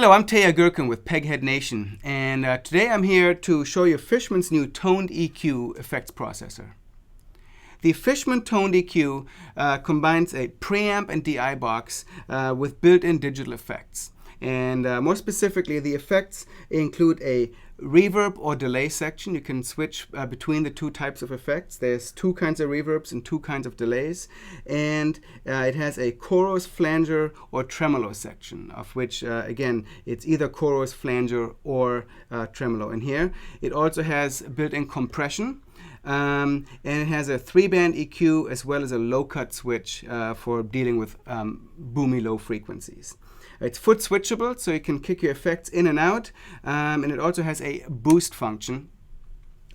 Hello, I'm Teja Gerken with Peghead Nation, and today I'm here to show you Fishman's new TONEDEQ effects processor. The Fishman TONEDEQ combines a preamp and DI box with built-in digital effects. And more specifically, the effects include a reverb or delay section. You can switch between the two types of effects. There's two kinds of reverbs and two kinds of delays. And it has a chorus, flanger, or tremolo section, of which, again, it's either chorus, flanger, or tremolo. And here, it also has built-in compression. And it has a 3-band EQ as well as a low-cut switch for dealing with boomy low frequencies. It's foot switchable, so you can kick your effects in and out. And it also has a boost function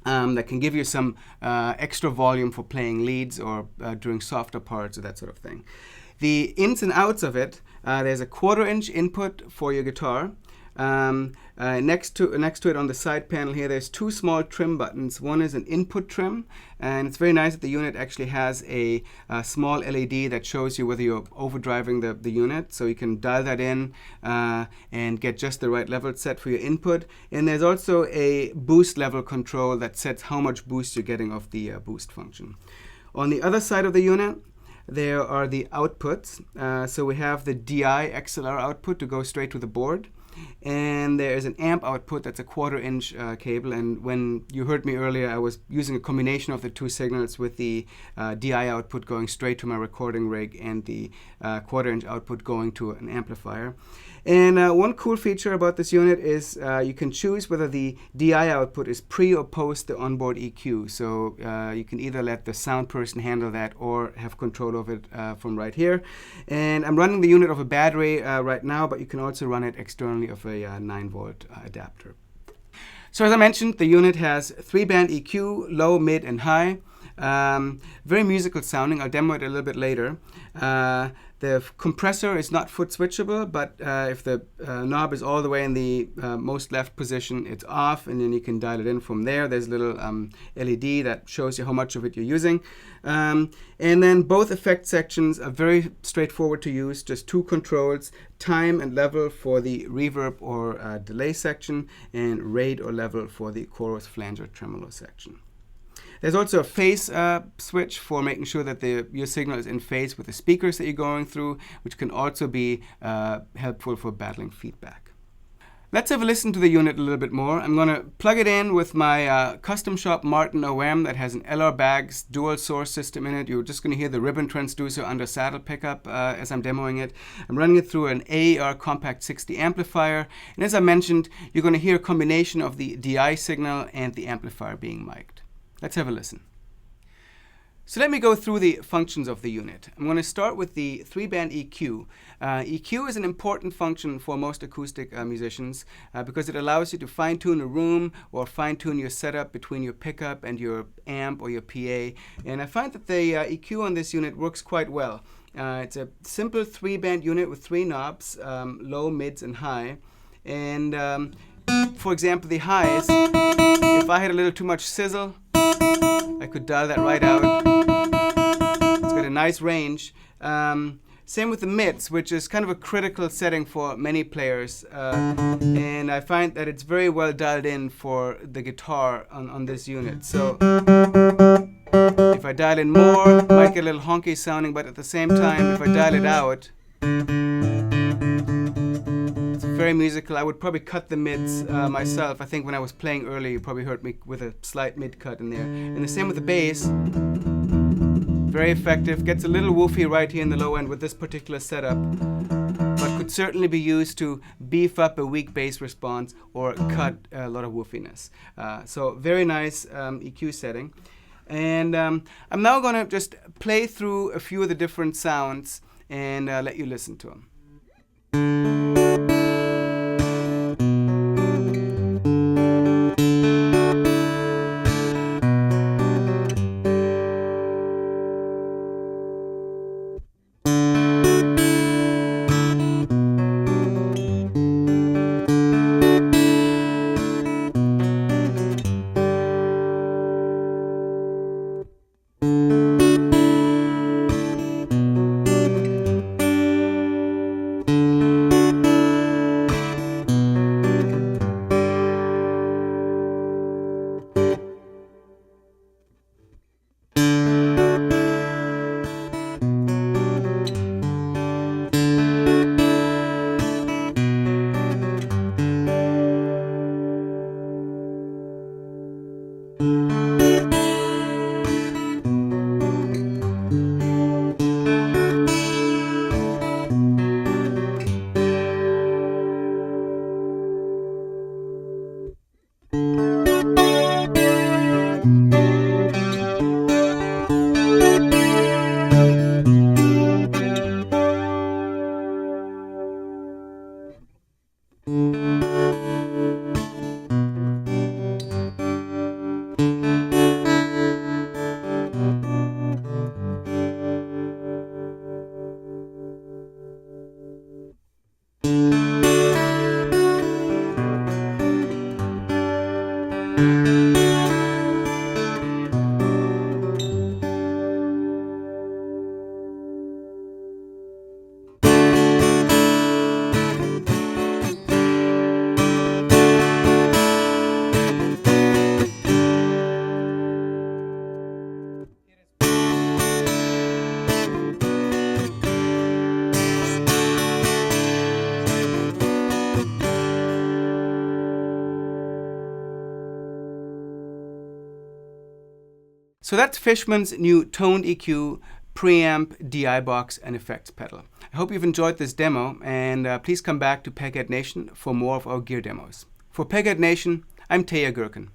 that can give you some extra volume for playing leads or during softer parts or that sort of thing. The ins and outs of it, there's a 1/4-inch input for your guitar. Next to it on the side panel here, there's two small trim buttons. One is an input trim, and it's very nice that the unit actually has a small LED that shows you whether you're overdriving the unit, so you can dial that in and get just the right level set for your input. And there's also a boost level control that sets how much boost you're getting off the boost function. On the other side of the unit, there are the outputs. So we have the DI XLR output to go straight to the board. And there is an amp output that's a 1/4-inch cable. And when you heard me earlier, I was using a combination of the two signals with the DI output going straight to my recording rig and the 1/4-inch output going to an amplifier. And one cool feature about this unit is you can choose whether the DI output is pre or post the onboard EQ. So you can either let the sound person handle that or have control of it from right here. And I'm running the unit off a battery right now, but you can also run it externally of a 9-volt adapter. So as I mentioned, the unit has 3-band EQ, low, mid, and high. Very musical sounding. I'll demo it a little bit later. The compressor is not foot switchable, but if the knob is all the way in the most left position, it's off, and then you can dial it in from there. There's a little LED that shows you how much of it you're using. And then both effect sections are very straightforward to use, just two controls, time and level for the reverb or delay section, and rate or level for the chorus, flanger, tremolo section. There's also a phase switch for making sure that your signal is in phase with the speakers that you're going through, which can also be helpful for battling feedback. Let's have a listen to the unit a little bit more. I'm going to plug it in with my custom shop Martin OM that has an LR Bags dual source system in it. You're just going to hear the ribbon transducer under saddle pickup as I'm demoing it. I'm running it through an AER Compact 60 amplifier. And as I mentioned, you're going to hear a combination of the DI signal and the amplifier being mic'd. Let's have a listen. So let me go through the functions of the unit. I'm going to start with the 3-band EQ. EQ is an important function for most acoustic musicians because it allows you to fine-tune a room or fine-tune your setup between your pickup and your amp or your PA. And I find that the EQ on this unit works quite well. It's a simple 3-band unit with 3 knobs, low, mids, and high. And for example, the highs, if I had a little too much sizzle, I could dial that right out. It's got a nice range. Same with the mids, which is kind of a critical setting for many players. And I find that it's very well dialed in for the guitar on this unit. So if I dial in more, it might get a little honky sounding, but at the same time, if I dial it out, very musical. I would probably cut the mids myself. I think when I was playing earlier, you probably heard me with a slight mid cut in there. And the same with the bass. Very effective. Gets a little woofy right here in the low end with this particular setup, but could certainly be used to beef up a weak bass response or cut a lot of woofiness. So very nice EQ setting. And I'm now going to just play through a few of the different sounds and let you listen to them. So that's Fishman's new Toned EQ preamp, DI box, and effects pedal. I hope you've enjoyed this demo, and please come back to Peghead Nation for more of our gear demos. For Peghead Nation, I'm Teja Gerken.